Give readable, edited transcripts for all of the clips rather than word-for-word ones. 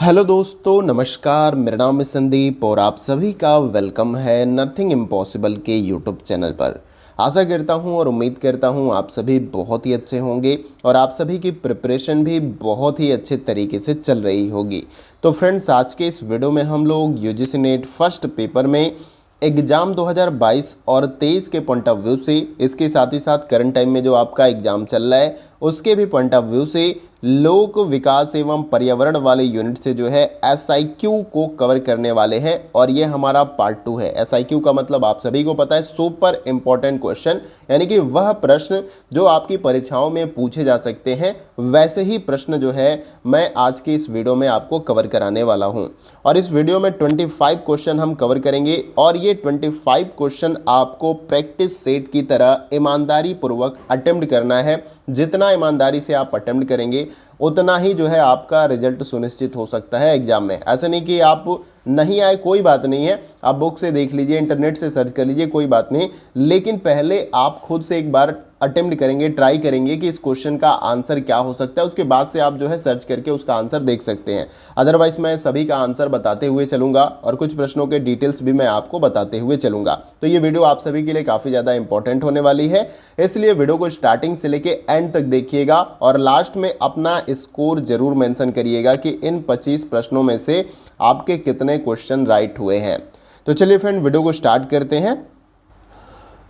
Hello दोस्तों, नमस्कार। मेरा नाम है संदीप और आप सभी का वेलकम है नथिंग इम्पॉसिबल के यूट्यूब चैनल पर। आशा करता हूं और उम्मीद करता हूं आप सभी बहुत ही अच्छे होंगे और आप सभी की प्रिपरेशन भी बहुत ही अच्छे तरीके से चल रही होगी। तो फ्रेंड्स, आज के इस वीडियो में हम लोग यूजीसी नेट फर्स्ट पेपर में एग्ज़ाम 2022 और 23 के पॉइंट ऑफ व्यू से, इसके साथ ही साथ करंट टाइम में जो आपका एग्ज़ाम चल रहा है उसके भी पॉइंट ऑफ व्यू से लोक विकास एवं पर्यावरण वाले यूनिट से जो है एसआईक्यू को कवर करने वाले हैं। और ये हमारा पार्ट 2 है। एसआईक्यू का मतलब आप सभी को पता है, सुपर इंपॉर्टेंट क्वेश्चन, यानी कि वह प्रश्न जो आपकी परीक्षाओं में पूछे जा सकते हैं, वैसे ही प्रश्न जो है मैं आज की इस वीडियो में आपको कवर कराने वाला हूं। और इस वीडियो में 25 क्वेश्चन हम कवर करेंगे और ये 25 क्वेश्चन आपको प्रैक्टिस सेट की तरह ईमानदारी पूर्वक अटेम्प्ट करना है। जितना ईमानदारी से आप अटेम्प्ट करेंगे उतना ही जो है आपका रिजल्ट सुनिश्चित हो सकता है एग्जाम में। ऐसा नहीं कि आप नहीं आए, कोई बात नहीं है, आप बुक से देख लीजिए, इंटरनेट से सर्च कर लीजिए, कोई बात नहीं, लेकिन पहले आप खुद से एक बार अटेम्प्ट करेंगे, ट्राई करेंगे कि इस क्वेश्चन का आंसर क्या हो सकता है। उसके बाद से आप जो है सर्च करके उसका आंसर देख सकते हैं। अदरवाइज मैं सभी का आंसर बताते हुए चलूंगा और कुछ प्रश्नों के डिटेल्स भी मैं आपको बताते हुए चलूंगा। तो ये वीडियो आप सभी के लिए काफ़ी ज़्यादा इंपॉर्टेंट होने वाली है, इसलिए वीडियो को स्टार्टिंग से लेके एंड तक देखिएगा और लास्ट में अपना स्कोर जरूर मेंशन करिएगा कि इन 25 प्रश्नों में से आपके कितने क्वेश्चन राइट हुए हैं। तो चलिए फ्रेंड, वीडियो को स्टार्ट करते हैं।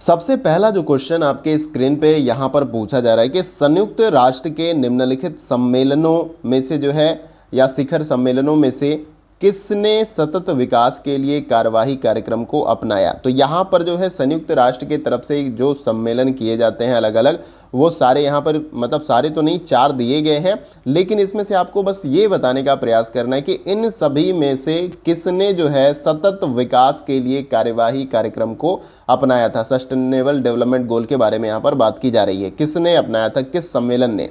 सबसे पहला जो क्वेश्चन आपके स्क्रीन पे यहाँ पर पूछा जा रहा है कि संयुक्त राष्ट्र के निम्नलिखित सम्मेलनों में से जो है या शिखर सम्मेलनों में से किसने सतत विकास के लिए कार्यवाही कार्यक्रम को अपनाया। तो यहाँ पर जो है संयुक्त राष्ट्र की तरफ से जो सम्मेलन किए जाते हैं अलग अलग, वो सारे यहाँ पर, मतलब सारे तो नहीं, 4 दिए गए हैं, लेकिन इसमें से आपको बस ये बताने का प्रयास करना है कि इन सभी में से किसने जो है सतत विकास के लिए कार्यवाही कार्यक्रम को अपनाया था। सस्टेनेबल डेवलपमेंट गोल के बारे में यहाँ पर बात की जा रही है, किसने अपनाया था, किस सम्मेलन ने।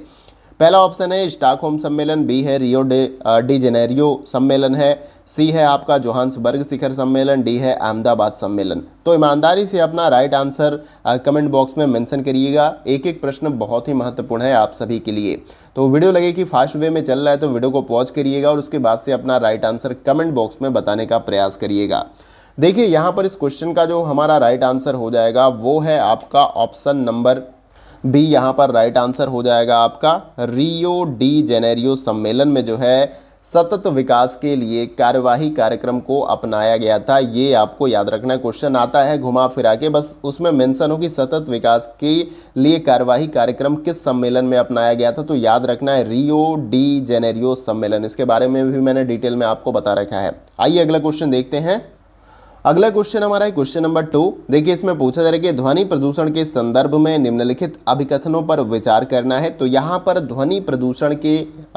पहला ऑप्शन है स्टॉकहोम सम्मेलन, बी है रियो डी जेनेरियो सम्मेलन है, सी है आपका जोहान्सबर्ग शिखर सम्मेलन, डी है अहमदाबाद सम्मेलन। तो ईमानदारी से अपना राइट आंसर कमेंट बॉक्स में मेंशन करिएगा। एक एक प्रश्न बहुत ही महत्वपूर्ण है आप सभी के लिए। तो वीडियो लगे कि फास्ट वे में चल रहा है तो वीडियो को पॉज करिएगा और उसके बाद से अपना राइट आंसर कमेंट बॉक्स में बताने का प्रयास करिएगा। देखिए, यहाँ पर इस क्वेश्चन का जो हमारा राइट आंसर हो जाएगा वो है आपका ऑप्शन नंबर बी। यहाँ पर राइट आंसर हो जाएगा आपका रियो डी जेनेरियो सम्मेलन में जो है सतत विकास के लिए कार्यवाही कार्यक्रम को अपनाया गया था। ये आपको याद रखना, क्वेश्चन आता है घुमा फिरा के, बस उसमें मेंशन हो कि सतत विकास के लिए कार्यवाही कार्यक्रम किस सम्मेलन में अपनाया गया था। तो याद रखना है रियो डी जेनेरियो सम्मेलन। इसके बारे में भी मैंने डिटेल में आपको बता रखा है। आइए अगला क्वेश्चन देखते हैं। अगला क्वेश्चन हमारा है क्वेश्चन नंबर 2। देखिए, इसमें पूछा जा रहा है कि ध्वनि प्रदूषण के संदर्भ में निम्नलिखित अभिकथनों पर विचार करना है। तो यहाँ पर ध्वनि प्रदूषण के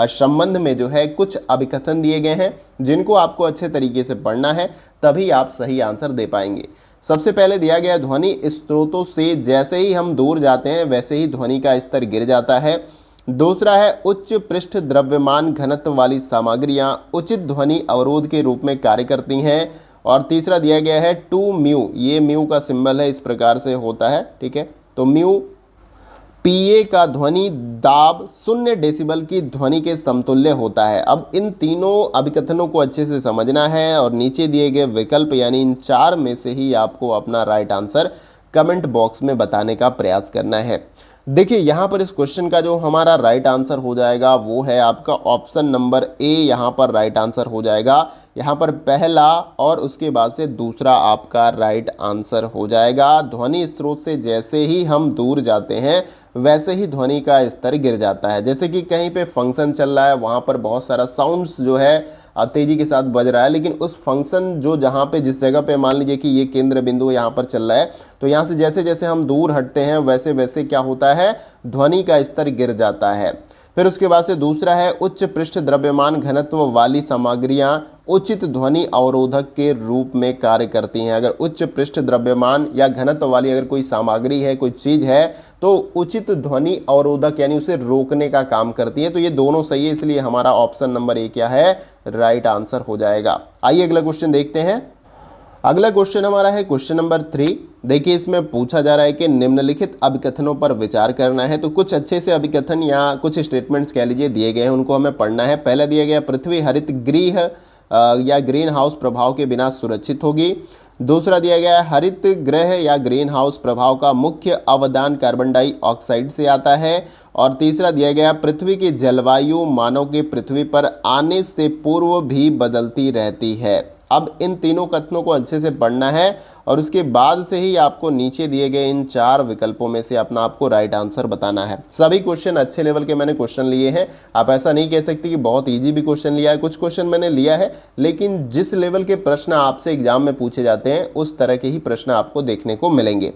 संबंध में जो है कुछ अभिकथन दिए गए हैं जिनको आपको अच्छे तरीके से पढ़ना है, तभी आप सही आंसर दे पाएंगे। सबसे पहले दिया गया ध्वनि स्रोतों से जैसे ही हम दूर जाते हैं वैसे ही ध्वनि का स्तर गिर जाता है। दूसरा है उच्च पृष्ठ द्रव्यमान घनत्व वाली सामग्रियां उचित ध्वनि अवरोध के रूप में कार्य करती हैं। और तीसरा दिया गया है 2 म्यू, ये म्यू का सिंबल है, इस प्रकार से होता है, ठीक है। तो म्यू पीए का ध्वनि दाब 0 डेसिबल की ध्वनि के समतुल्य होता है। अब इन तीनों अभिकथनों को अच्छे से समझना है और नीचे दिए गए विकल्प यानी इन 4 में से ही आपको अपना राइट आंसर कमेंट बॉक्स में बताने का प्रयास करना है। देखिए, यहाँ पर इस क्वेश्चन का जो हमारा राइट आंसर हो जाएगा वो है आपका ऑप्शन नंबर ए। यहाँ पर राइट आंसर हो जाएगा, यहाँ पर पहला और उसके बाद से दूसरा आपका राइट आंसर हो जाएगा। ध्वनि स्रोत से जैसे ही हम दूर जाते हैं वैसे ही ध्वनि का स्तर गिर जाता है। जैसे कि कहीं पे फंक्शन चल रहा है, वहाँ पर बहुत सारा साउंड्स जो है तेजी के साथ बज रहा है, लेकिन उस फंक्शन जो जहाँ पे जिस जगह पे मान लीजिए कि ये केंद्र बिंदु यहाँ पर चल रहा है, तो यहाँ से जैसे जैसे हम दूर हटते हैं वैसे वैसे क्या होता है, ध्वनि का स्तर गिर जाता है। फिर उसके बाद से दूसरा है उच्च पृष्ठ द्रव्यमान घनत्व वाली सामग्रियां उचित ध्वनि अवरोधक के रूप में कार्य करती हैं। अगर उच्च पृष्ठ द्रव्यमान या घनत्व वाली अगर कोई सामग्री है, कोई चीज़ है, तो उचित ध्वनि अवरोधक यानी उसे रोकने का काम करती है। तो ये दोनों सही है, इसलिए हमारा ऑप्शन नंबर ए क्या है, राइट आंसर हो जाएगा। आइए अगला क्वेश्चन देखते हैं। अगला क्वेश्चन हमारा है क्वेश्चन नंबर 3। देखिए इसमें पूछा जा रहा है कि निम्नलिखित अभिकथनों पर विचार करना है। तो कुछ अच्छे से अभिकथन या कुछ स्टेटमेंट्स कह लीजिए दिए गए हैं, उनको हमें पढ़ना है। पहला दिया गया, पृथ्वी हरित गृह या ग्रीन हाउस प्रभाव के बिना सुरक्षित होगी। दूसरा दिया गया है, हरित गृह या ग्रीन हाउस प्रभाव का मुख्य अवदान कार्बन डाइऑक्साइड से आता है। और तीसरा दिया गया, पृथ्वी की जलवायु मानव के पृथ्वी पर आने से पूर्व भी बदलती रहती है। अब इन तीनों कथनों को अच्छे से पढ़ना है और उसके बाद से ही आपको नीचे दिए गए इन 4 विकल्पों में से अपना आपको राइट आंसर बताना है। सभी क्वेश्चन अच्छे लेवल के मैंने क्वेश्चन लिए हैं। आप ऐसा नहीं कह सकते कि बहुत इजी भी क्वेश्चन लिया है, कुछ क्वेश्चन मैंने लिया है, लेकिन जिस लेवल के प्रश्न आपसे एग्जाम में पूछे जाते हैं उस तरह के ही प्रश्न आपको देखने को मिलेंगे।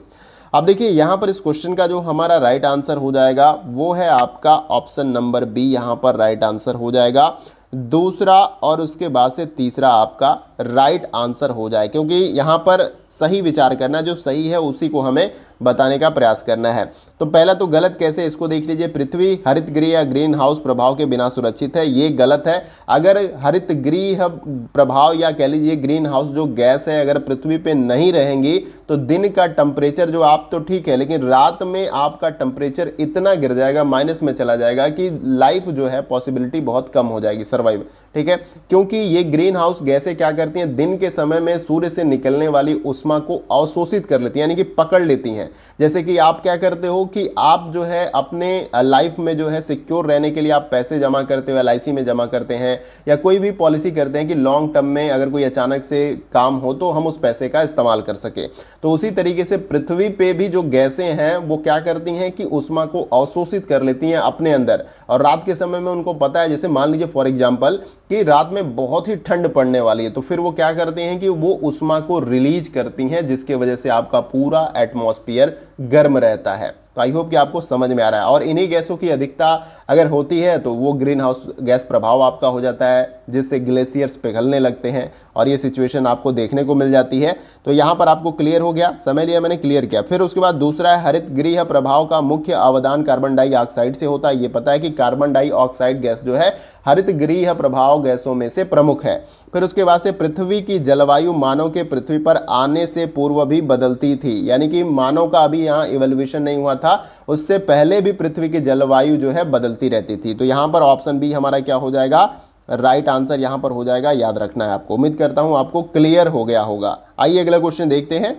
अब देखिए यहाँ पर इस क्वेश्चन का जो हमारा राइट आंसर हो जाएगा वो है आपका ऑप्शन नंबर बी, यहाँ पर राइट आंसर हो जाएगा। दूसरा और उसके बाद से तीसरा आपका राइट आंसर हो जाए, क्योंकि यहाँ पर सही विचार करना, जो सही है उसी को हमें बताने का प्रयास करना है। तो पहला तो गलत कैसे, इसको देख लीजिए, पृथ्वी हरित गृह या ग्रीन हाउस प्रभाव के बिना सुरक्षित है, ये गलत है। अगर हरित गृह प्रभाव या कह लीजिए ग्रीन हाउस जो गैस है अगर पृथ्वी पे नहीं रहेंगी तो दिन का टेम्परेचर जो आप तो ठीक है, लेकिन रात में आपका टेम्परेचर इतना गिर जाएगा, माइनस में चला जाएगा कि लाइफ जो है पॉसिबिलिटी बहुत कम हो जाएगी सर्वाइव, ठीक है। क्योंकि ये ग्रीन हाउस गैसें क्या करती हैं, दिन के समय में सूर्य से निकलने वाली उष्मा को अवशोषित कर लेती हैं, यानी कि पकड़ लेती हैं। जैसे कि आप क्या करते हो कि आप जो है अपने लाइफ में जो है सिक्योर रहने के लिए आप पैसे जमा करते हो, LIC में जमा करते हैं या कोई भी पॉलिसी करते हैं कि लॉन्ग टर्म में अगर कोई अचानक से काम हो तो हम उस पैसे का इस्तेमाल कर सके। तो उसी तरीके से पृथ्वी पे भी जो गैसें हैं वो क्या करती हैं कि उष्मा को अवशोषित कर लेती हैं अपने अंदर, और रात के समय में उनको पता है, जैसे मान लीजिए फॉर एग्जाम्पल कि रात में बहुत ही ठंड पड़ने वाली है, तो फिर वो क्या करते हैं कि वो उष्मा को रिलीज करती हैं, जिसके वजह से आपका पूरा एटमॉस्फेयर गर्म रहता है। तो आई होप कि आपको समझ में आ रहा है। और इन्हीं गैसों की अधिकता अगर होती है तो वो ग्रीन हाउस गैस प्रभाव आपका हो जाता है, जिससे ग्लेशियर्स पिघलने लगते हैं और ये सिचुएशन आपको देखने को मिल जाती है। तो यहाँ पर आपको क्लियर हो गया, समय लिया मैंने, क्लियर किया। फिर उसके बाद दूसरा है, हरित गृह प्रभाव का मुख्य अवदान कार्बन डाइऑक्साइड से होता है। ये पता है कि कार्बन डाइऑक्साइड गैस जो है हरित गृह प्रभाव गैसों में से प्रमुख है। फिर उसके बाद से, पृथ्वी की जलवायु मानव के पृथ्वी पर आने से पूर्व भी बदलती थी, यानी कि मानव का अभी यहाँ इवोल्यूशन नहीं हुआ था, उससे पहले भी पृथ्वी की जलवायु जो है बदलती रहती थी। तो यहाँ पर ऑप्शन बी हमारा क्या हो जाएगा, राइट आंसर यहाँ पर हो जाएगा। याद रखना है आपको। उम्मीद करता हूँ आपको क्लियर हो गया होगा। आइए अगला क्वेश्चन देखते हैं।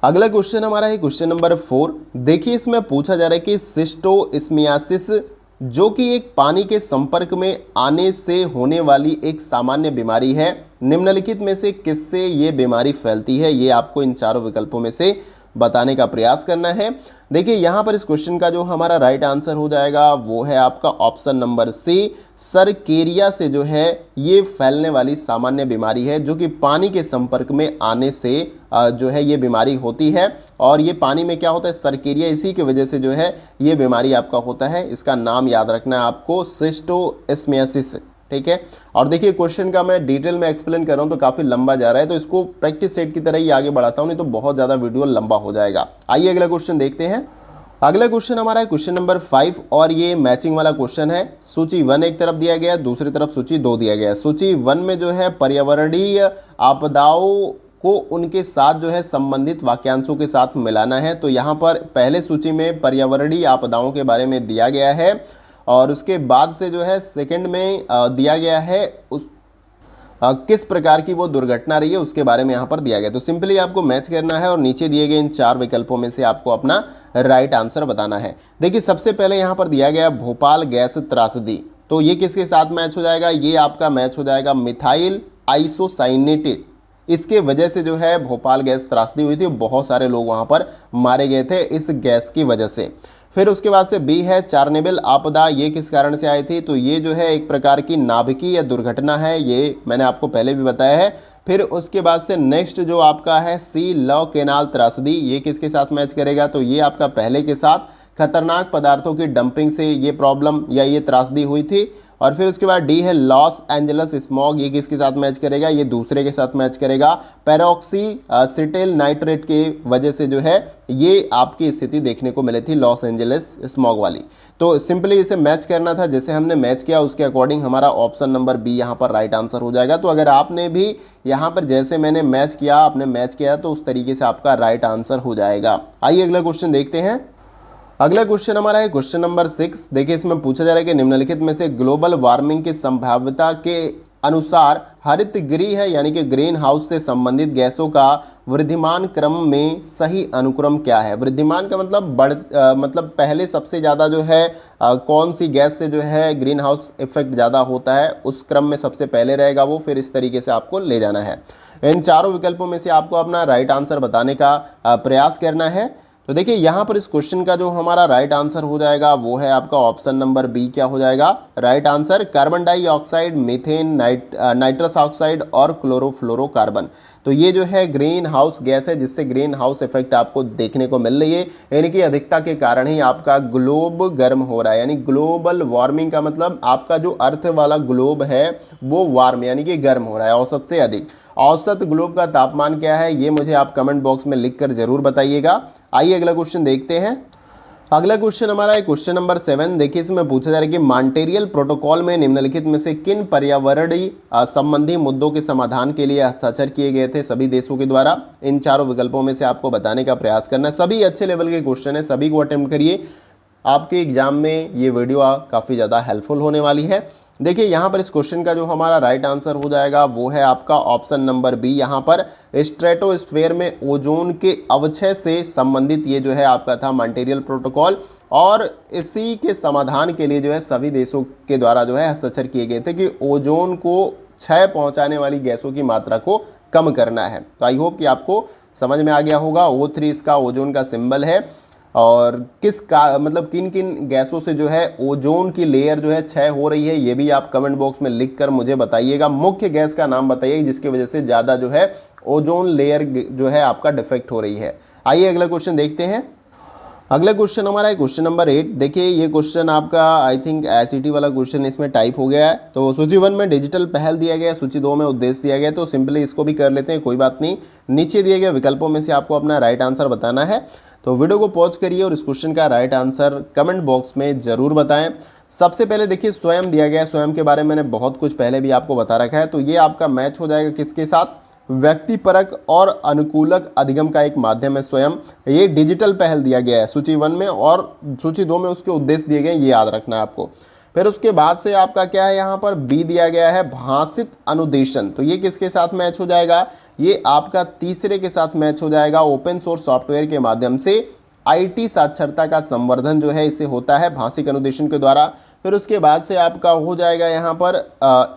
अगला क्वेश्चन हमारा है क्वेश्चन नंबर 4। देखिए इसमें पूछा जा रहा है कि सिस्टोइस्मियासिस, जो कि एक पानी के संपर्क में आने से होने वाली एक सामान्य बीमारी है, निम्नलिखित में से किससे ये बीमारी फैलती है, ये आपको इन चारों विकल्पों में से बताने का प्रयास करना है। देखिए यहाँ पर इस क्वेश्चन का जो हमारा राइट आंसर हो जाएगा वो है आपका ऑप्शन नंबर सी, सरकेरिया से जो है ये फैलने वाली सामान्य बीमारी है, जो कि पानी के संपर्क में आने से जो है ये बीमारी होती है। और ये पानी में क्या होता है, सरकेरिया, इसी की वजह से जो है ये बीमारी आपका होता है। इसका नाम याद रखना है आपको, सिस्टोइस्मियासिस, ठीक है। और देखिए क्वेश्चन का मैं डिटेल में एक्सप्लेन कर रहा हूँ तो काफ़ी लंबा जा रहा है, तो इसको प्रैक्टिस सेट की तरह ही आगे बढ़ाता हूँ, नहीं तो बहुत ज़्यादा वीडियो लंबा हो जाएगा। आइए अगला क्वेश्चन देखते हैं। अगला क्वेश्चन हमारा है क्वेश्चन नंबर 5 और ये मैचिंग वाला क्वेश्चन है। सूची 1 एक तरफ दिया गया है, दूसरी तरफ सूची 2 दिया गया है। सूची 1 में जो है पर्यावरणीय आपदाओं को उनके साथ जो है संबंधित वाक्यांशों के साथ मिलाना है। तो यहाँ पर पहले सूची में पर्यावरणीय आपदाओं के बारे में दिया गया है और उसके बाद से जो है सेकंड में दिया गया है किस प्रकार की वो दुर्घटना रही है उसके बारे में यहाँ पर दिया गया। तो सिंपली आपको मैच करना है और नीचे दिए गए इन 4 विकल्पों में से आपको अपना राइट आंसर बताना है। देखिए सबसे पहले यहाँ पर दिया गया भोपाल गैस त्रासदी, तो ये किसके साथ मैच हो जाएगा, ये आपका मैच हो जाएगा मिथाइल आइसोसाइनेटेड। इसके वजह से जो है भोपाल गैस त्रासदी हुई थी, बहुत सारे लोग वहाँ पर मारे गए थे इस गैस की वजह से। फिर उसके बाद से बी है चार्नेबिल आपदा, ये किस कारण से आई थी, तो ये जो है एक प्रकार की नाभिकीय दुर्घटना है, ये मैंने आपको पहले भी बताया है। फिर उसके बाद से नेक्स्ट जो आपका है सी लॉ केनाल त्रासदी, ये किसके साथ मैच करेगा, तो ये आपका पहले के साथ खतरनाक पदार्थों की डंपिंग से ये प्रॉब्लम या ये त्रासदी हुई थी। और फिर उसके बाद डी है लॉस एंजलस स्मॉग, ये किसके साथ मैच करेगा, ये दूसरे के साथ मैच करेगा, पेरोक्सी सिटिल नाइट्रेट के वजह से जो है ये आपकी स्थिति देखने को मिली थी लॉस एंजलिस स्मॉग वाली। तो सिंपली इसे मैच करना था, जैसे हमने मैच किया उसके अकॉर्डिंग हमारा ऑप्शन नंबर बी यहाँ पर राइट आंसर हो जाएगा। तो अगर आपने भी यहाँ पर जैसे मैंने मैच किया, आपने मैच किया तो उस तरीके से आपका राइट आंसर हो जाएगा। आइए अगला क्वेश्चन देखते हैं। अगला क्वेश्चन हमारा है क्वेश्चन नंबर 6। देखिए इसमें पूछा जा रहा है कि निम्नलिखित में से ग्लोबल वार्मिंग की संभाव्यता के अनुसार हरित गृह है यानी कि ग्रीन हाउस से संबंधित गैसों का वृद्धिमान क्रम में सही अनुक्रम क्या है। वृद्धिमान का मतलब मतलब पहले सबसे ज़्यादा जो है कौन सी गैस से जो है ग्रीन हाउस इफेक्ट ज़्यादा होता है, उस क्रम में सबसे पहले रहेगा वो, फिर इस तरीके से आपको ले जाना है। इन चारों विकल्पों में से आपको अपना राइट आंसर बताने का प्रयास करना है। तो देखिए यहाँ पर इस क्वेश्चन का जो हमारा राइट आंसर हो जाएगा वो है आपका ऑप्शन नंबर बी। क्या हो जाएगा right answer, carbon dioxide, methane, nitrous oxide और क्लोरोफ्लोरोकार्बन। तो ये जो है ग्रीन हाउस गैस है जिससे ग्रीन हाउस इफेक्ट आपको देखने को मिल रही है, यानी कि अधिकता के कारण ही आपका ग्लोब गर्म हो रहा है। यानी ग्लोबल वार्मिंग का मतलब आपका जो अर्थ वाला ग्लोब है वो वार्म यानी कि गर्म हो रहा है औसत से अधिक। औसत ग्लोब का तापमान क्या है ये मुझे आप कमेंट बॉक्स में लिखकर जरूर बताइएगा। आइए अगला क्वेश्चन देखते हैं। अगला क्वेश्चन हमारा है क्वेश्चन नंबर 7। देखिए इसमें पूछा जा रहा है कि मॉन्ट्रियल प्रोटोकॉल में निम्नलिखित में से किन पर्यावरणीय संबंधी मुद्दों के समाधान के लिए हस्ताक्षर किए गए थे सभी देशों के द्वारा। इन चारों विकल्पों में से आपको बताने का प्रयास करना है। सभी अच्छे लेवल के क्वेश्चन है, सभी को अटेम्प्ट करिए, आपके एग्जाम में ये वीडियो काफ़ी ज़्यादा हेल्पफुल होने वाली है। देखिए यहाँ पर इस क्वेश्चन का जो हमारा राइट आंसर हो जाएगा वो है आपका ऑप्शन नंबर बी। यहाँ पर स्ट्रेटोस्फेयर में ओजोन के अवक्षय से संबंधित ये जो है आपका था मॉन्ट्रियल प्रोटोकॉल, और इसी के समाधान के लिए जो है सभी देशों के द्वारा जो है हस्ताक्षर किए गए थे कि ओजोन को क्षय पहुंचाने वाली गैसों की मात्रा को कम करना है। तो आई होप कि आपको समझ में आ गया होगा। O3 इसका ओजोन का सिंबल है, और किस का मतलब किन किन गैसों से जो है ओजोन की लेयर जो है क्षय हो रही है ये भी आप कमेंट बॉक्स में लिखकर मुझे बताइएगा। मुख्य गैस का नाम बताइए जिसकी वजह से ज़्यादा जो है ओजोन लेयर जो है आपका डिफेक्ट हो रही है। आइए अगला क्वेश्चन देखते हैं। अगला क्वेश्चन हमारा है क्वेश्चन नंबर 8। देखिए ये क्वेश्चन आपका आई थिंक एसईटी वाला क्वेश्चन इसमें टाइप हो गया है। तो सूची 1 में डिजिटल पहल दिया गया है, सूची 2 में उद्देश्य दिया गया है, तो सिंपली इसको भी कर लेते हैं, कोई बात नहीं। नीचे दिए गए विकल्पों में से आपको अपना राइट आंसर बताना है। तो वीडियो को पॉज करिए और इस क्वेश्चन का राइट आंसर कमेंट बॉक्स में ज़रूर बताएं। सबसे पहले देखिए स्वयं दिया गया है, स्वयं के बारे में मैंने बहुत कुछ पहले भी आपको बता रखा है। तो ये आपका मैच हो जाएगा किसके साथ, व्यक्तिपरक और अनुकूलक अधिगम का एक माध्यम है स्वयं। ये डिजिटल पहल दिया गया है सूची 1 में, और सूची 2 में उसके उद्देश्य दिए गए, ये याद रखना है आपको। फिर उसके बाद से आपका क्या है, यहाँ पर बी दिया गया है भाषित अनुदेशन। तो ये किसके साथ मैच हो जाएगा, ये आपका तीसरे के साथ मैच हो जाएगा। ओपन सोर्स सॉफ्टवेयर के माध्यम से आईटी साक्षरता का संवर्धन जो है इसे होता है भाषिक अनुदेशन के द्वारा। फिर उसके बाद से आपका हो जाएगा यहाँ पर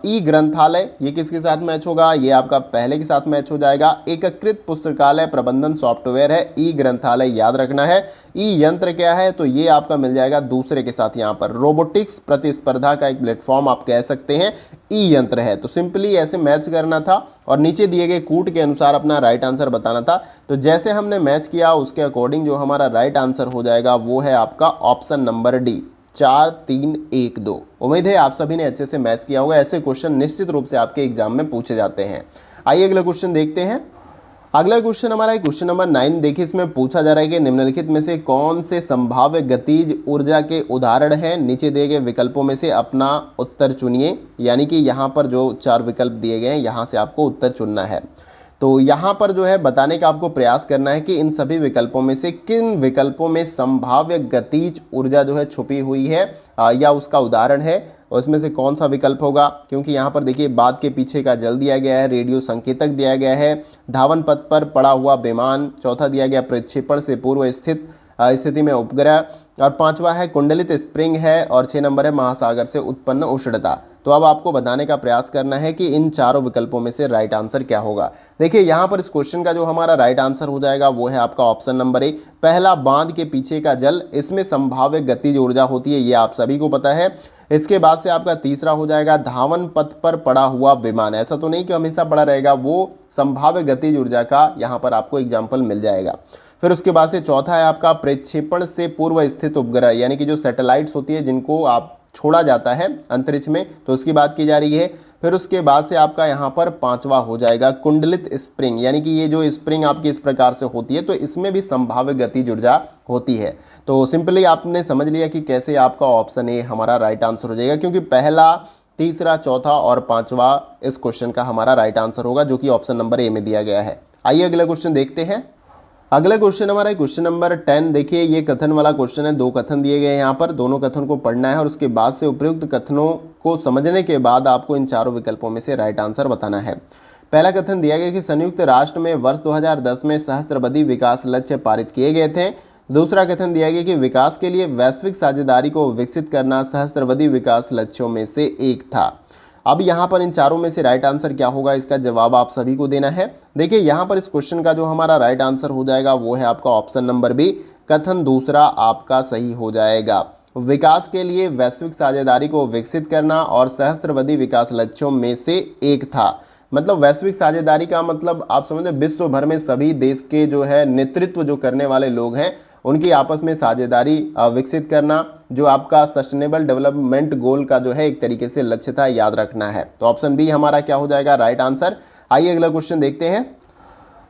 ई ग्रंथालय, ये किसके साथ मैच होगा, ये आपका पहले के साथ मैच हो जाएगा। एकीकृत पुस्तकालय प्रबंधन सॉफ्टवेयर है ई ग्रंथालय, याद रखना है। ई यंत्र क्या है, तो ये आपका मिल जाएगा दूसरे के साथ। यहाँ पर रोबोटिक्स प्रतिस्पर्धा का एक प्लेटफॉर्म आप कह सकते हैं, ई यंत्र है। तो सिंपली ऐसे मैच करना था और नीचे दिए गए कूट के अनुसार अपना राइट आंसर बताना था। तो जैसे हमने मैच किया उसके अकॉर्डिंग जो हमारा राइट आंसर हो जाएगा वो है आपका ऑप्शन नंबर डी, 4 3 1 2। उम्मीद है आप सभी ने अच्छे से मैच किया होगा। ऐसे क्वेश्चन निश्चित रूप से आपके एग्जाम में पूछे जाते हैं। आइए अगला क्वेश्चन देखते हैं। अगला क्वेश्चन हमारा है क्वेश्चन नंबर 9। देखिए इसमें पूछा जा रहा है कि निम्नलिखित में से कौन से संभाव्य गतिज ऊर्जा के उदाहरण हैं। नीचे दिए गए विकल्पों में से अपना उत्तर चुनिए, यानी कि यहाँ पर जो 4 विकल्प दिए गए हैं यहाँ से आपको उत्तर चुनना है। तो यहाँ पर जो है बताने का आपको प्रयास करना है कि इन सभी विकल्पों में से किन विकल्पों में संभाव्य गतिज ऊर्जा जो है छुपी हुई है या उसका उदाहरण है, और इसमें से कौन सा विकल्प होगा। क्योंकि यहाँ पर देखिए बाद के पीछे का जल दिया गया है, रेडियो संकेतक दिया गया है, धावन पथ पर पड़ा हुआ विमान, चौथा दिया गया प्रक्षेपण से पूर्व स्थिति में उपग्रह, और 5वां है कुंडलित स्प्रिंग है, और 6 नंबर है महासागर से उत्पन्न उष्णता। तो अब आपको बताने का प्रयास करना है कि इन चारों विकल्पों में से राइट आंसर क्या होगा। देखिए यहाँ पर इस क्वेश्चन का जो हमारा राइट आंसर हो जाएगा वो है आपका ऑप्शन नंबर ए, पहला बांध के पीछे का जल, इसमें संभाव्य गतिज ऊर्जा होती है, ये आप सभी को पता है। इसके बाद से आपका तीसरा हो जाएगा धावन पथ पर पड़ा हुआ विमान। ऐसा तो नहीं कि हमेशा पड़ा रहेगा, वो संभाव्य गतिज ऊर्जा का यहाँ पर आपको एग्जाम्पल मिल जाएगा। फिर उसके बाद से चौथा है आपका प्रक्षेपण से पूर्व स्थित उपग्रह, यानी कि जो सैटेलाइट्स होती है जिनको आप छोड़ा जाता है अंतरिक्ष में, तो उसकी बात की जा रही है। फिर उसके बाद से आपका यहाँ पर पांचवा हो जाएगा कुंडलित स्प्रिंग, यानी कि ये जो स्प्रिंग आपकी इस प्रकार से होती है तो इसमें भी संभाव्य गतिज ऊर्जा होती है। तो सिंपली आपने समझ लिया कि कैसे आपका ऑप्शन ए हमारा राइट आंसर हो जाएगा, क्योंकि पहला, तीसरा, चौथा और पांचवा इस क्वेश्चन का हमारा राइट आंसर होगा, जो कि ऑप्शन नंबर ए में दिया गया है। आइए अगला क्वेश्चन देखते हैं। अगला क्वेश्चन हमारा क्वेश्चन नंबर 10। देखिए ये कथन वाला क्वेश्चन है, दो कथन दिए गए हैं यहाँ पर, दोनों कथन को पढ़ना है और उसके बाद से उपयुक्त कथनों को समझने के बाद आपको इन चारों विकल्पों में से राइट आंसर बताना है। पहला कथन दिया गया कि संयुक्त राष्ट्र में वर्ष 2010 में सहस्त्रवादी विकास लक्ष्य पारित किए गए थे। दूसरा कथन दिया गया कि विकास के लिए वैश्विक साझेदारी को विकसित करना सहस्त्रवादी विकास लक्ष्यों में से एक था। अब यहाँ पर इन चारों में से राइट आंसर क्या होगा, इसका जवाब आप सभी को देना है। देखिए यहाँ पर इस क्वेश्चन का जो हमारा राइट आंसर हो जाएगा वो है आपका ऑप्शन नंबर बी, कथन दूसरा आपका सही हो जाएगा। विकास के लिए वैश्विक साझेदारी को विकसित करना और सहस्त्रवादी विकास लक्ष्यों में से एक था। मतलब वैश्विक साझेदारी का मतलब आप समझे विश्व भर में सभी देश के जो है नेतृत्व जो करने वाले लोग हैं उनकी आपस में साझेदारी विकसित करना, जो आपका सस्टेनेबल डेवलपमेंट गोल का जो है एक तरीके से लक्ष्य था, याद रखना है। तो ऑप्शन बी हमारा क्या हो जाएगा, राइट आंसर। आइए अगला क्वेश्चन देखते हैं।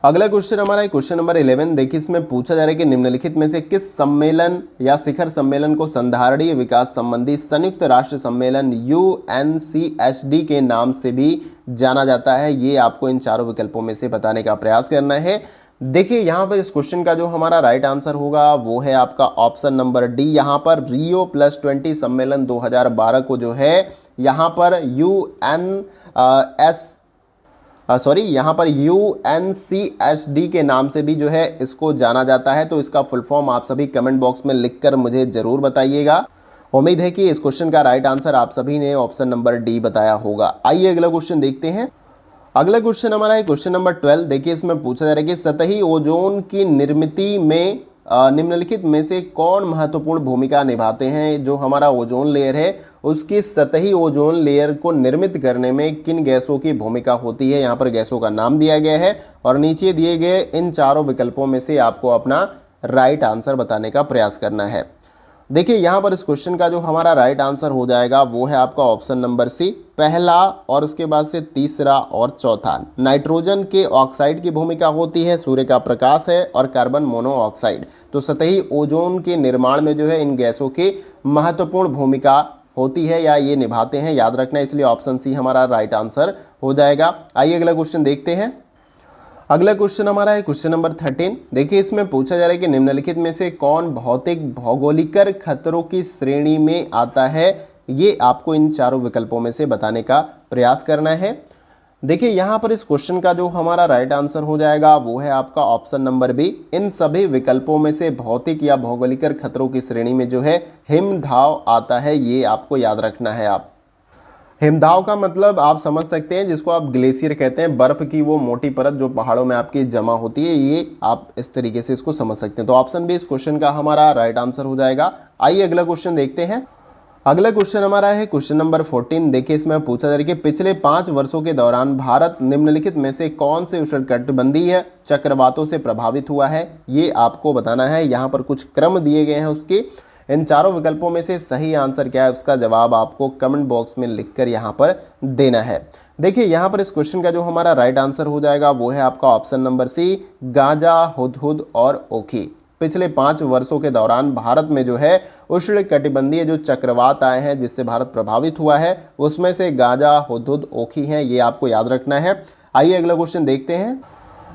अगला क्वेश्चन हमारा है क्वेश्चन नंबर 11। देखिए इसमें पूछा जा रहा है कि निम्नलिखित में से किस सम्मेलन या शिखर सम्मेलन को संधारणीय विकास संबंधी संयुक्त राष्ट्र सम्मेलन UNCHD के नाम से भी जाना जाता है। ये आपको इन चारों विकल्पों में से बताने का प्रयास करना है। देखिए यहाँ पर इस क्वेश्चन का जो हमारा राइट आंसर होगा वो है आपका ऑप्शन नंबर डी। यहाँ पर Rio+20 सम्मेलन 2012 को जो है यहाँ पर UNCHD के नाम से भी जो है इसको जाना जाता है। तो इसका फुल फॉर्म आप सभी कमेंट बॉक्स में लिखकर मुझे जरूर बताइएगा। उम्मीद है कि इस क्वेश्चन का राइट आंसर आप सभी ने ऑप्शन नंबर डी बताया होगा। आइए अगला क्वेश्चन देखते हैं। अगला क्वेश्चन हमारा है क्वेश्चन नंबर 12। देखिए इसमें पूछा जा रहा है कि सतही ओजोन की निर्मित में निम्नलिखित में से कौन महत्वपूर्ण भूमिका निभाते हैं। जो हमारा ओजोन लेयर है उसकी सतही ओजोन लेयर को निर्मित करने में किन गैसों की भूमिका होती है। यहाँ पर गैसों का नाम दिया गया है और नीचे दिए गए इन चारों विकल्पों में से आपको अपना राइट आंसर बताने का प्रयास करना है। देखिए यहाँ पर इस क्वेश्चन का जो हमारा राइट आंसर हो जाएगा वो है आपका ऑप्शन नंबर सी, पहला और उसके बाद से तीसरा और चौथा। नाइट्रोजन के ऑक्साइड की भूमिका होती है, सूर्य का प्रकाश है और कार्बन मोनोऑक्साइड। तो सतही ओजोन के निर्माण में जो है इन गैसों की महत्वपूर्ण भूमिका होती है या ये निभाते हैं, याद रखना, इसलिए ऑप्शन सी हमारा राइट आंसर हो जाएगा। आइए अगला क्वेश्चन देखते हैं। अगला क्वेश्चन हमारा है क्वेश्चन नंबर 13। देखिए इसमें पूछा जा रहा है कि निम्नलिखित में से कौन भौतिक भौगोलिक खतरों की श्रेणी में आता है। ये आपको इन चारों विकल्पों में से बताने का प्रयास करना है। देखिए यहाँ पर इस क्वेश्चन का जो हमारा राइट आंसर हो जाएगा वो है आपका ऑप्शन नंबर बी। इन सभी विकल्पों में से भौतिक या भौगोलिक खतरों की श्रेणी में जो है हिमधाव आता है, ये आपको याद रखना है। आप हिमधाव का मतलब आप समझ सकते हैं, जिसको आप ग्लेशियर कहते हैं, बर्फ की वो मोटी परत जो पहाड़ों में आपकी जमा होती है, ये आप इस तरीके से इसको समझ सकते हैं। तो ऑप्शन बी इस क्वेश्चन का हमारा राइट आंसर हो जाएगा। आइए अगला क्वेश्चन देखते हैं। अगला क्वेश्चन हमारा है क्वेश्चन नंबर 14। देखिए इसमें पूछा जा रहा है कि पिछले 5 वर्षों के दौरान भारत निम्नलिखित में से कौन से उष्णकटिबंधीय चक्रवातों से प्रभावित हुआ है, ये आपको बताना है। यहाँ पर कुछ क्रम दिए गए हैं उसके, इन चारों विकल्पों में से सही आंसर क्या है उसका जवाब आपको कमेंट बॉक्स में लिखकर यहाँ पर देना है। देखिए यहाँ पर इस क्वेश्चन का जो हमारा राइट आंसर हो जाएगा वो है आपका option number C, Gaja, Hudhud और ओखी। पिछले 5 वर्षों के दौरान भारत में जो है उष्णकटिबंधीय जो चक्रवात आए हैं जिससे भारत प्रभावित हुआ है, उसमें से गाजा, हुदहुद, ओखी हैं, ये आपको याद रखना है। आइए अगला क्वेश्चन देखते हैं।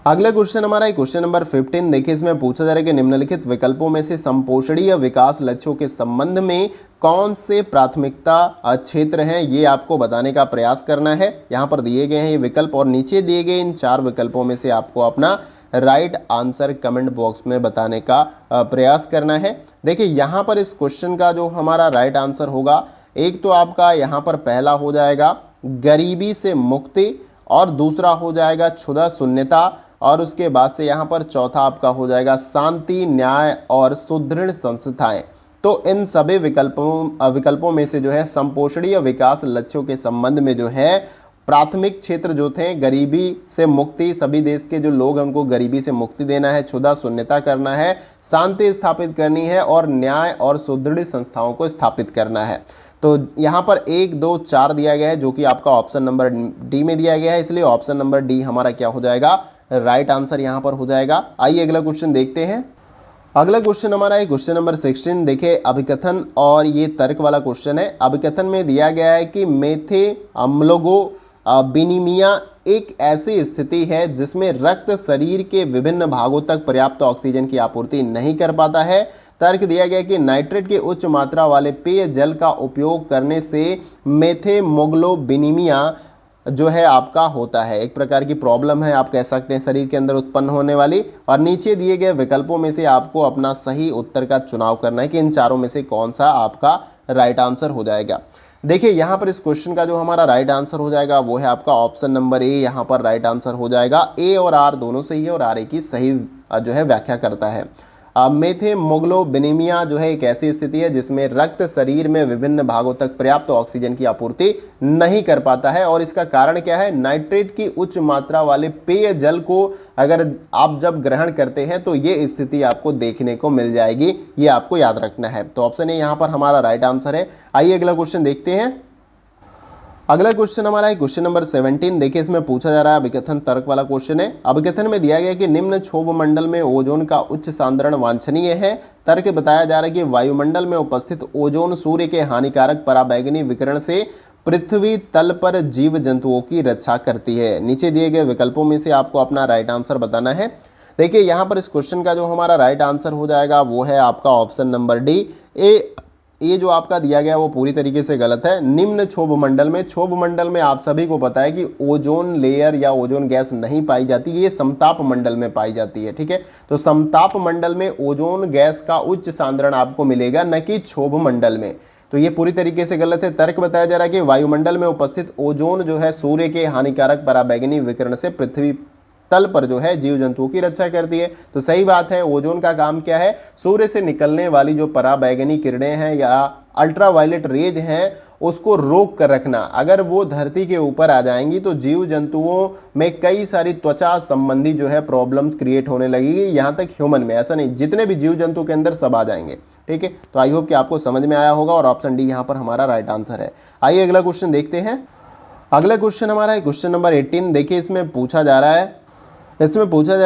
अगला क्वेश्चन हमारा है क्वेश्चन नंबर 15। देखिए इसमें पूछा जा रहा है कि निम्नलिखित विकल्पों में से संपोषणीय विकास लक्ष्यों के संबंध में कौन से प्राथमिकता क्षेत्र हैं, ये आपको बताने का प्रयास करना है। यहाँ पर दिए गए हैं ये विकल्प और नीचे दिए गए इन 4 विकल्पों में से आपको अपना राइट आंसर कमेंट बॉक्स में बताने का प्रयास करना है। देखिए यहाँ पर इस क्वेश्चन का जो हमारा राइट आंसर होगा, एक तो आपका यहाँ पर पहला हो जाएगा गरीबी से मुक्ति और दूसरा हो जाएगा क्षुधा शून्यता और उसके बाद से यहाँ पर चौथा आपका हो जाएगा शांति, न्याय और सुदृढ़ संस्थाएं। तो इन सभी विकल्पों में से जो है संपोषणीय विकास लक्ष्यों के संबंध में जो है प्राथमिक क्षेत्र जो थे गरीबी से मुक्ति, सभी देश के जो लोग हैं उनको गरीबी से मुक्ति देना है, क्षुधा शून्यता करना है, शांति स्थापित करनी है और न्याय और सुदृढ़ संस्थाओं को स्थापित करना है। तो यहाँ पर 1 2 4 दिया गया है जो कि आपका ऑप्शन नंबर डी में दिया गया है, इसलिए ऑप्शन नंबर डी हमारा क्या हो जाएगा, राइट आंसर यहाँ पर हो जाएगा। आइए अगला क्वेश्चन देखते हैं। अगला क्वेश्चन हमारा है क्वेश्चन नंबर 16। देखिए अभिकथन और ये तर्क वाला क्वेश्चन है। अभिकथन में दिया गया है कि मेथे अम्लोगोबिनीमिया एक ऐसी स्थिति है जिसमें रक्त शरीर के विभिन्न भागों तक पर्याप्त ऑक्सीजन की आपूर्ति नहीं कर पाता है। तर्क दिया गया कि नाइट्रेट की उच्च मात्रा वाले पेय जल का उपयोग करने से मेथेमोग्लोबिनीमिया जो है आपका होता है, एक प्रकार की प्रॉब्लम है आप कह सकते हैं शरीर के अंदर उत्पन्न होने वाली। और नीचे दिए गए विकल्पों में से आपको अपना सही उत्तर का चुनाव करना है कि इन चारों में से कौन सा आपका राइट आंसर हो जाएगा। देखिए यहाँ पर इस क्वेश्चन का जो हमारा राइट आंसर हो जाएगा वो है आपका ऑप्शन नंबर ए, यहाँ पर राइट आंसर हो जाएगा। ए और आर दोनों सही है और आर ए की सही जो है व्याख्या करता है। मेथेमोग्लोबिनीमिया जो है एक ऐसी स्थिति है जिसमें रक्त शरीर में विभिन्न भागों तक पर्याप्त ऑक्सीजन की आपूर्ति नहीं कर पाता है। और इसका कारण क्या है, नाइट्रेट की उच्च मात्रा वाले पेय जल को अगर आप जब ग्रहण करते हैं तो ये स्थिति आपको देखने को मिल जाएगी, ये आपको याद रखना है। तो ऑप्शन ए यहाँ पर हमारा राइट आंसर है। आइए अगला क्वेश्चन देखते हैं। अगला क्वेश्चन हमारा है क्वेश्चन नंबर 17। देखिए इसमें पूछा जा रहा है अभिकथन तर्क वाला क्वेश्चन है। अभिकथन में दिया गया कि निम्न क्षोभ मंडल में ओजोन का उच्च सांद्रण वांछनीय है। तर्क बताया जा रहा है कि वायुमंडल में उपस्थित ओजोन सूर्य के हानिकारक पराबैंगनी विकिरण से पृथ्वी तल पर जीव जंतुओं की रक्षा करती है। नीचे दिए गए विकल्पों में से आपको अपना राइट आंसर बताना है। देखिए यहाँ पर इस क्वेश्चन का जो हमारा राइट आंसर हो जाएगा वो है आपका ऑप्शन नंबर डी। ये जो आपका दिया गया वो पूरी तरीके से गलत है। निम्न क्षोभ मंडल में आप सभी को पता है कि ओजोन लेयर या ओजोन गैस नहीं पाई जाती, ये समताप मंडल में पाई जाती है। ठीक है, तो समताप मंडल में ओजोन गैस का उच्च सांद्रण आपको मिलेगा, न कि क्षोभ मंडल में। तो ये पूरी तरीके से गलत है। तर्क बताया जा रहा है कि वायुमंडल में उपस्थित ओजोन जो है सूर्य के हानिकारक पराबैंगनी विकिरण से पृथ्वी तल पर जो है जीव जंतुओं की रक्षा करती है। तो सही बात है, ओजोन का काम क्या है, सूर्य से निकलने वाली जो पराबैंगनी किरणें हैं या अल्ट्रावायलेट रेज हैं उसको रोक कर रखना। अगर वो धरती के ऊपर आ जाएंगी तो जीव जंतुओं में कई सारी त्वचा संबंधी जो है प्रॉब्लम्स क्रिएट होने लगेगी, यहाँ तक ह्यूमन में, ऐसा नहीं, जितने भी जीव जंतु के अंदर सब आ जाएंगे। ठीक है, तो आई होप कि आपको समझ में आया होगा और ऑप्शन डी यहाँ पर हमारा राइट आंसर है। आइए अगला क्वेश्चन देखते हैं। अगला क्वेश्चन हमारा है क्वेश्चन नंबर 18। देखिए इसमें पूछा जा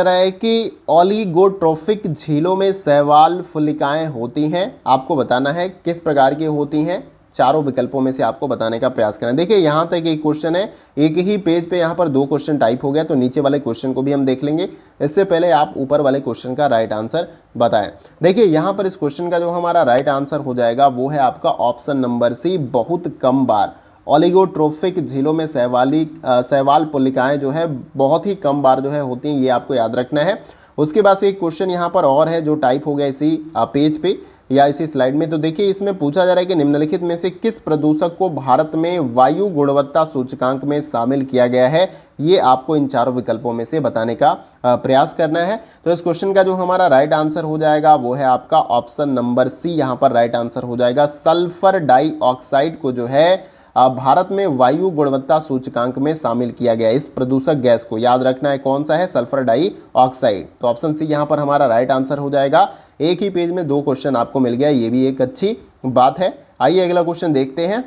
रहा है कि ओलिगोट्रोफिक झीलों में शैवाल फुलिकाएं होती हैं। आपको बताना है किस प्रकार की होती हैं, चारों विकल्पों में से आपको बताने का प्रयास करना है। देखिए यहाँ तक एक क्वेश्चन है, एक ही पेज पे यहाँ पर 2 क्वेश्चन टाइप हो गया, तो नीचे वाले क्वेश्चन को भी हम देख लेंगे। इससे पहले आप ऊपर वाले क्वेश्चन का राइट आंसर बताएं। देखिए यहाँ पर इस क्वेश्चन का जो हमारा राइट आंसर हो जाएगा वो है आपका ऑप्शन नंबर सी, बहुत कम बार। ओलिगोट्रोफिक झीलों में शैवाल पुलिकाएं जो है बहुत ही कम बार जो है होती हैं, ये आपको याद रखना है। उसके बाद से एक क्वेश्चन यहाँ पर और है जो टाइप हो गया इसी पेज पे या इसी स्लाइड में। तो देखिए इसमें पूछा जा रहा है कि निम्नलिखित में से किस प्रदूषक को भारत में वायु गुणवत्ता सूचकांक में शामिल किया गया है, ये आपको इन चारों विकल्पों में से बताने का प्रयास करना है। तो इस क्वेश्चन का जो हमारा राइट आंसर हो जाएगा वो है आपका ऑप्शन नंबर सी, यहाँ पर राइट आंसर हो जाएगा। सल्फर डाइऑक्साइड को जो है भारत में वायु गुणवत्ता सूचकांक में शामिल किया गया। इस प्रदूषक गैस को याद रखना है, कौन सा है, सल्फर डाइऑक्साइड। तो ऑप्शन सी यहाँ पर हमारा राइट आंसर हो जाएगा। एक ही पेज में 2 क्वेश्चन आपको मिल गया, ये भी एक अच्छी बात है। आइए अगला क्वेश्चन देखते हैं।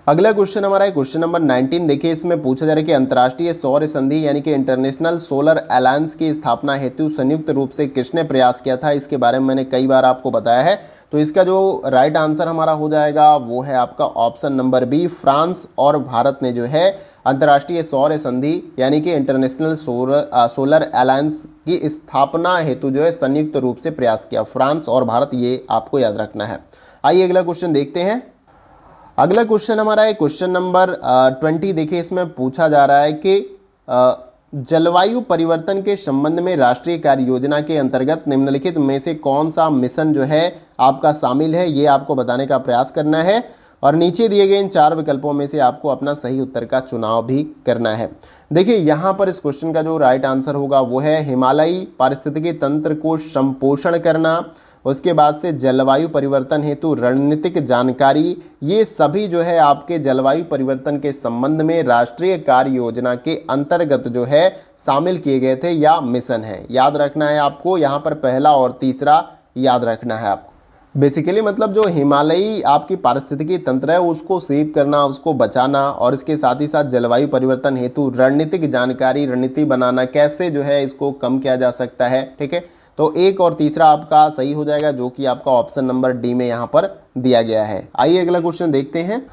अगला क्वेश्चन हमारा है क्वेश्चन नंबर 19। देखिए इसमें पूछा जा रहा है कि अंतर्राष्ट्रीय सौर संधि यानी कि इंटरनेशनल सोलर अलायंस की स्थापना हेतु संयुक्त रूप से किसने प्रयास किया था, इसके बारे में मैंने कई बार आपको बताया है। तो इसका जो राइट आंसर हमारा हो जाएगा वो है आपका ऑप्शन नंबर बी, फ्रांस और भारत ने जो है अंतर्राष्ट्रीय सौर संधि यानी कि इंटरनेशनल सोलर अलायंस की स्थापना हेतु जो है संयुक्त रूप से प्रयास किया। फ्रांस और भारत, ये आपको याद रखना है। आइए अगला क्वेश्चन देखते हैं। अगला क्वेश्चन हमारा है क्वेश्चन नंबर 20। देखिए इसमें पूछा जा रहा है कि जलवायु परिवर्तन के संबंध में राष्ट्रीय कार्य योजना के अंतर्गत निम्नलिखित में से कौन सा मिशन जो है आपका शामिल है, ये आपको बताने का प्रयास करना है। और नीचे दिए गए इन 4 विकल्पों में से आपको अपना सही उत्तर का चुनाव भी करना है। देखिए यहाँ पर इस क्वेश्चन का जो राइट आंसर होगा वो है हिमालयी पारिस्थितिकी तंत्र को संपोषण करना, उसके बाद से जलवायु परिवर्तन हेतु रणनीतिक जानकारी। ये सभी जो है आपके जलवायु परिवर्तन के संबंध में राष्ट्रीय कार्य योजना के अंतर्गत जो है शामिल किए गए थे या मिशन है। याद रखना है आपको, यहाँ पर पहला और तीसरा याद रखना है आपको। बेसिकली मतलब जो हिमालयी आपकी पारिस्थितिकी तंत्र है उसको सेव करना, उसको बचाना, और इसके साथ ही साथ जलवायु परिवर्तन हेतु रणनीतिक जानकारी, रणनीति बनाना, कैसे जो है इसको कम किया जा सकता है। ठीक है, तो एक और तीसरा आपका सही हो जाएगा, जो कि आपका ऑप्शन नंबर डी में यहाँ पर दिया गया है। आइए अगला क्वेश्चन देखते हैं।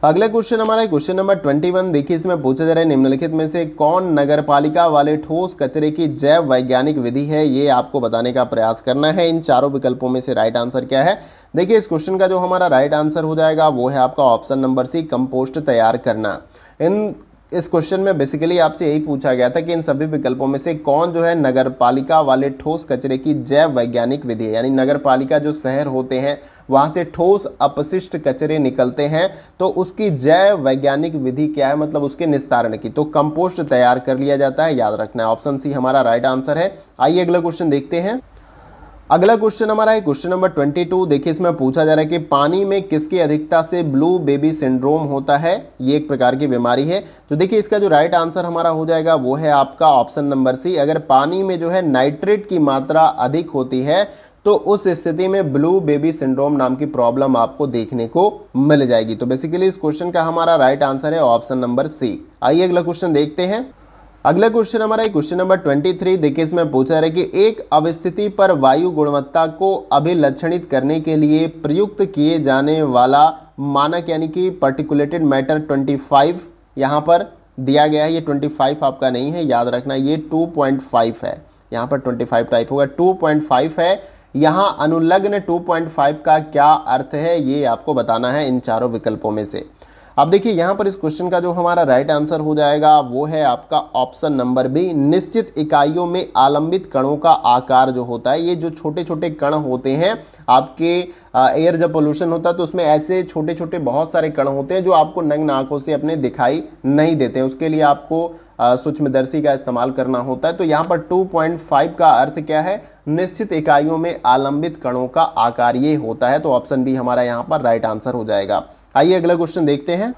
अगला क्वेश्चन हमारा है क्वेश्चन नंबर 21। देखिए इसमें पूछा जा रहा है निम्नलिखित में से कौन नगरपालिका वाले ठोस कचरे की जैव वैज्ञानिक विधि है, ये आपको बताने का प्रयास करना है। इन चारों विकल्पों में से राइट आंसर क्या है। देखिए इस क्वेश्चन का जो हमारा राइट आंसर हो जाएगा वो है आपका ऑप्शन नंबर सी, कंपोस्ट तैयार करना। इस क्वेश्चन में बेसिकली आपसे यही पूछा गया था कि इन सभी विकल्पों में से कौन जो है नगरपालिका वाले ठोस कचरे की जैव वैज्ञानिक विधि है, यानी नगरपालिका जो शहर होते हैं वहां से ठोस अपशिष्ट कचरे निकलते हैं, तो उसकी जैव वैज्ञानिक विधि क्या है, मतलब उसके निस्तारण की। तो कंपोस्ट तैयार कर लिया जाता है, याद रखना है। ऑप्शन सी हमारा राइट आंसर है। आइए अगला क्वेश्चन देखते हैं। अगला क्वेश्चन हमारा है क्वेश्चन नंबर 22। देखिए इसमें पूछा जा रहा है कि पानी में किसकी अधिकता से ब्लू बेबी सिंड्रोम होता है। ये एक प्रकार की बीमारी है। तो देखिए इसका जो राइट आंसर हमारा हो जाएगा वो है आपका ऑप्शन नंबर सी। अगर पानी में जो है नाइट्रेट की मात्रा अधिक होती है तो उस स्थिति में ब्लू बेबी सिंड्रोम नाम की प्रॉब्लम आपको देखने को मिल जाएगी। तो बेसिकली इस क्वेश्चन का हमारा राइट आंसर है ऑप्शन नंबर सी। आइए अगला क्वेश्चन देखते हैं। अगला क्वेश्चन हमारा है क्वेश्चन नंबर 23। देखिए इसमें पूछा जा रहा है कि एक अवस्थिति पर वायु गुणवत्ता को अभिलक्षणित करने के लिए प्रयुक्त किए जाने वाला मानक यानी कि पार्टिकुलेटेड मैटर 25 यहाँ पर दिया गया है। ये 25 आपका नहीं है, याद रखना, ये 2.5 है। यहाँ पर 25 टाइप होगा, 2.5 है। यहाँ अनुलग्न 2.5 का क्या अर्थ है ये आपको बताना है इन चारों विकल्पों में से। अब देखिए यहाँ पर इस क्वेश्चन का जो हमारा राइट आंसर हो जाएगा वो है आपका ऑप्शन नंबर बी। निश्चित इकाइयों में आलंबित कणों का आकार जो होता है, ये जो छोटे छोटे कण होते हैं आपके एयर जब पोल्यूशन होता है तो उसमें ऐसे छोटे छोटे बहुत सारे कण होते हैं जो आपको नग्न आंखों से अपने दिखाई नहीं देते हैं। उसके लिए आपको सूक्ष्मदर्शी का इस्तेमाल करना होता है। तो यहाँ पर 2.5 का अर्थ क्या है, निश्चित इकाइयों में आलंबित कणों का आकार ये होता है। तो ऑप्शन बी हमारा यहाँ पर राइट आंसर हो जाएगा। आइए अगला क्वेश्चन देखते हैं।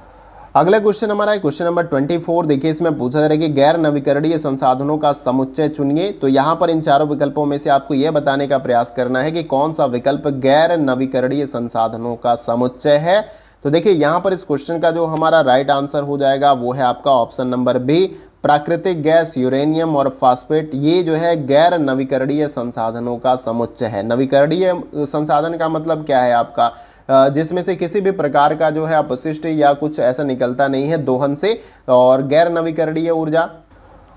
अगला क्वेश्चन हमारा है क्वेश्चन नंबर 24। देखिए इसमें पूछा जा रहा है कि गैर नवीकरणीय संसाधनों का समुच्चय चुनिए। तो यहाँ पर इन चारों विकल्पों में से आपको यह बताने का प्रयास करना है कि कौन सा विकल्प गैर नवीकरणीय संसाधनों का समुच्चय है। तो देखिए यहाँ पर इस क्वेश्चन का जो हमारा राइट आंसर हो जाएगा वो है आपका ऑप्शन नंबर बी। प्राकृतिक गैस, यूरेनियम और फास्फेट ये जो है गैर नवीकरणीय संसाधनों का समुच्चय है। नवीकरणीय संसाधन का मतलब क्या है आपका, जिसमें से किसी भी प्रकार का जो है अपशिष्ट या कुछ ऐसा निकलता नहीं है दोहन से, और गैर नवीकरणीय ऊर्जा।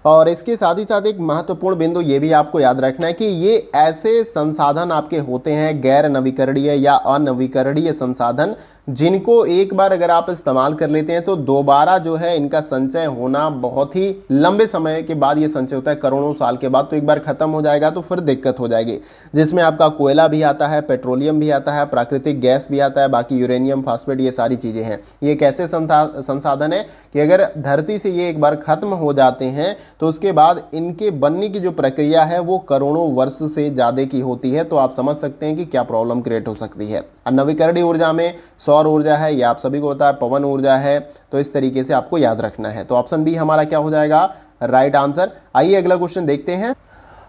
और इसके साथ ही साथ एक महत्वपूर्ण बिंदु ये भी आपको याद रखना है कि ये ऐसे संसाधन आपके होते हैं गैर नवीकरणीय या अनवीकरणीय संसाधन, जिनको एक बार अगर आप इस्तेमाल कर लेते हैं तो दोबारा जो है इनका संचय होना बहुत ही लंबे समय के बाद ये संचय होता है, करोड़ों साल के बाद। तो एक बार खत्म हो जाएगा तो फिर दिक्कत हो जाएगी, जिसमें आपका कोयला भी आता है, पेट्रोलियम भी आता है, प्राकृतिक गैस भी आता है, बाकी यूरेनियम, फास्फेट ये सारी चीज़ें हैं। ये एक ऐसे संसाधन है कि अगर धरती से ये एक बार खत्म हो जाते हैं तो उसके बाद इनके बनने की जो प्रक्रिया है वो करोड़ों वर्ष से ज़्यादा की होती है। तो आप समझ सकते हैं कि क्या प्रॉब्लम क्रिएट हो सकती है। नवीकरणीय ऊर्जा में सौर ऊर्जा है, ये आप सभी को पता है, पवन ऊर्जा है। तो इस तरीके से आपको याद रखना है। तो ऑप्शन बी हमारा क्या हो जाएगा, राइट आंसर। आइए अगला क्वेश्चन देखते हैं।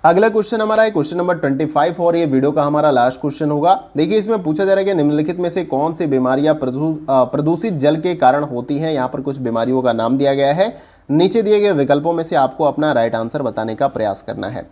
अगला क्वेश्चन हमारा है क्वेश्चन नंबर 25 और ये वीडियो का हमारा लास्ट क्वेश्चन होगा। देखिए इसमें पूछा जा रहा है कि निम्नलिखित में से कौन सी बीमारियां प्रदूषित जल के कारण होती हैं। यहाँ पर कुछ बीमारियों का नाम दिया गया है। नीचे दिए गए विकल्पों में से आपको अपना राइट आंसर बताने का प्रयास करना है।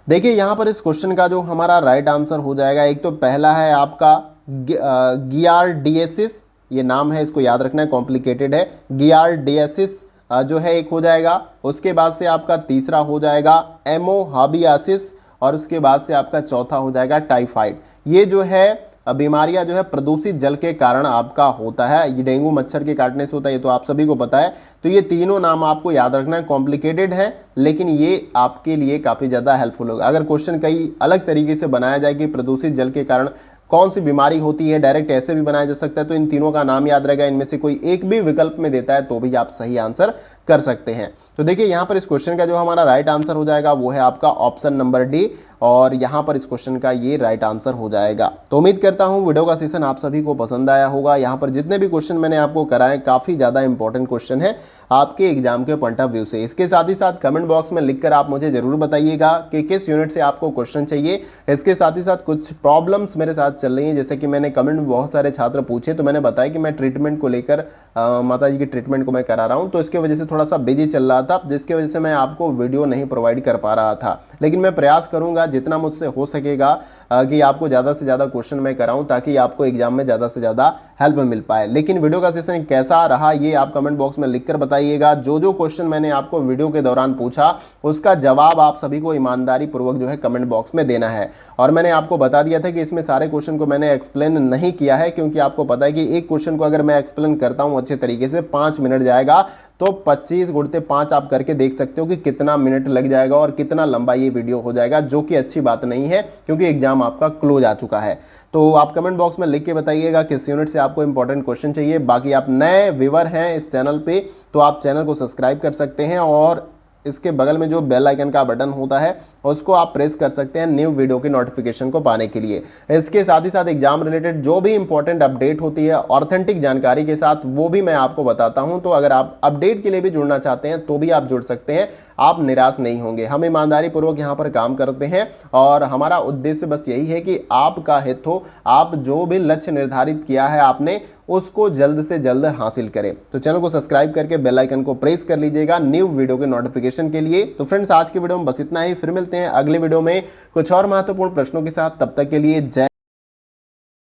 देखिए यहाँ पर इस क्वेश्चन का जो हमारा राइट आंसर हो जाएगा, एक तो पहला है आपका गियार्डियसिस, ये नाम है, इसको याद रखना है, कॉम्प्लिकेटेड है। गियार्डियसिस जो है एक हो जाएगा। उसके बाद से आपका तीसरा हो जाएगा एमोहाबियासिस, और उसके बाद से आपका चौथा हो जाएगा टाइफाइड। ये जो है बीमारियां जो है प्रदूषित जल के कारण आपका होता है। ये डेंगू मच्छर के काटने से होता है, ये तो आप सभी को पता है। तो ये तीनों नाम आपको याद रखना है। कॉम्प्लिकेटेड है लेकिन ये आपके लिए काफ़ी ज़्यादा हेल्पफुल होगा। अगर क्वेश्चन कई अलग तरीके से बनाया जाए कि प्रदूषित जल के कारण कौन सी बीमारी होती है, डायरेक्ट ऐसे भी बनाया जा सकता है, तो इन तीनों का नाम याद रहेगा। इनमें से कोई एक भी विकल्प में देता है तो भी आप सही आंसर कर सकते हैं। तो देखिए यहाँ पर इस क्वेश्चन का जो हमारा राइट आंसर हो जाएगा वो है आपका ऑप्शन नंबर डी, और यहाँ पर इस क्वेश्चन का ये राइट आंसर हो जाएगा। तो उम्मीद करता हूँ वीडियो का सेशन आप सभी को पसंद आया होगा। यहाँ पर जितने भी क्वेश्चन मैंने आपको कराए काफ़ी ज़्यादा इंपॉर्टेंट क्वेश्चन है आपके एग्जाम के पॉइंट ऑफ व्यू से। इसके साथ ही साथ कमेंट बॉक्स में लिखकर आप मुझे जरूर बताइएगा कि किस यूनिट से आपको क्वेश्चन चाहिए। इसके साथ ही साथ कुछ प्रॉब्लम्स मेरे साथ चल रही हैं, जैसे कि मैंने कमेंट में बहुत सारे छात्र पूछे, तो मैंने बताया कि मैं ट्रीटमेंट को लेकर माता जी की ट्रीटमेंट को मैं करा रहा हूँ, तो इसके वजह से थोड़ा सा बिजी चल रहा था, जिसकी वजह से मैं आपको वीडियो नहीं प्रोवाइड कर पा रहा था। लेकिन मैं प्रयास करूंगा जितना मुझसे हो सकेगा कि आपको ज़्यादा से ज़्यादा क्वेश्चन मैं कराऊं, ताकि आपको एग्जाम में ज़्यादा से ज़्यादा हेल्प मिल पाए। लेकिन वीडियो का सेशन कैसा रहा ये आप कमेंट बॉक्स में लिखकर बताइएगा। जो जो क्वेश्चन मैंने आपको वीडियो के दौरान पूछा उसका जवाब आप सभी को ईमानदारी पूर्वक जो है कमेंट बॉक्स में देना है। और मैंने आपको बता दिया था कि इसमें सारे क्वेश्चन को मैंने एक्सप्लेन नहीं किया है, क्योंकि आपको पता है कि एक क्वेश्चन को अगर मैं एक्सप्लेन करता हूं अच्छे तरीके से 5 मिनट जाएगा, तो 25 गुणते 5 आप करके देख सकते हो कि कितना मिनट लग जाएगा और कितना लंबा ये वीडियो हो जाएगा, जो कि अच्छी बात नहीं है, क्योंकि एग्जाम आपका क्लोज आ चुका है। तो आप कमेंट बॉक्स में लिख के बताइएगा किस यूनिट से आपको इंपॉर्टेंट क्वेश्चन चाहिए। बाकी आप नए व्यूअर हैं इस चैनल पे तो आप चैनल को सब्सक्राइब कर सकते हैं, और इसके बगल में जो बेल आइकन का बटन होता है उसको आप प्रेस कर सकते हैं न्यू वीडियो की नोटिफिकेशन को पाने के लिए। इसके साथ ही साथ एग्जाम रिलेटेड जो भी इंपॉर्टेंट अपडेट होती है ऑथेंटिक जानकारी के साथ, वो भी मैं आपको बताता हूं। तो अगर आप अपडेट के लिए भी जुड़ना चाहते हैं तो भी आप जुड़ सकते हैं, आप निराश नहीं होंगे। हम ईमानदारी पूर्वक यहाँ पर काम करते हैं और हमारा उद्देश्य बस यही है कि आपका हित हो, आप जो भी लक्ष्य निर्धारित किया है आपने उसको जल्द से जल्द हासिल करें। तो चैनल को सब्सक्राइब करके बेल आइकन को प्रेस कर लीजिएगा न्यू वीडियो के नोटिफिकेशन के लिए। तो फ्रेंड्स आज की वीडियो में बस इतना ही, फिर मिलते हैं अगले वीडियो में कुछ और महत्वपूर्ण प्रश्नों के साथ। तब तक के लिए जय